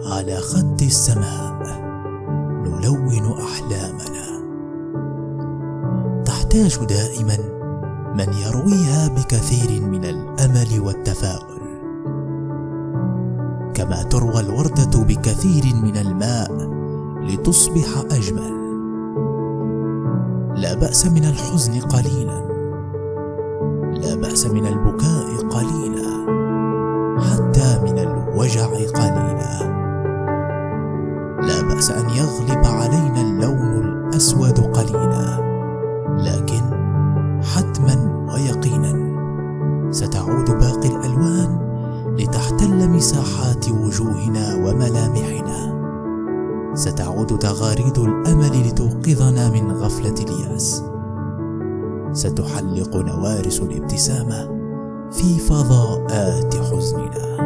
على خد السماء نلون أحلامنا، تحتاج دائما من يرويها بكثير من الأمل والتفاؤل، كما تروى الوردة بكثير من الماء لتصبح أجمل. لا بأس من الحزن قليلا، لا بأس من البكاء قليلا، حتى من الوجع قليلا. لا بأس أن يغلب علينا اللون الأسود قليلا، لكن حتما ويقينا ستعود باقي الألوان لتحتل مساحات وجوهنا وملامحنا. ستعود تغاريد الأمل لتوقظنا من غفلة اليأس. ستحلق نوارس الابتسامة في فضاءات حزننا.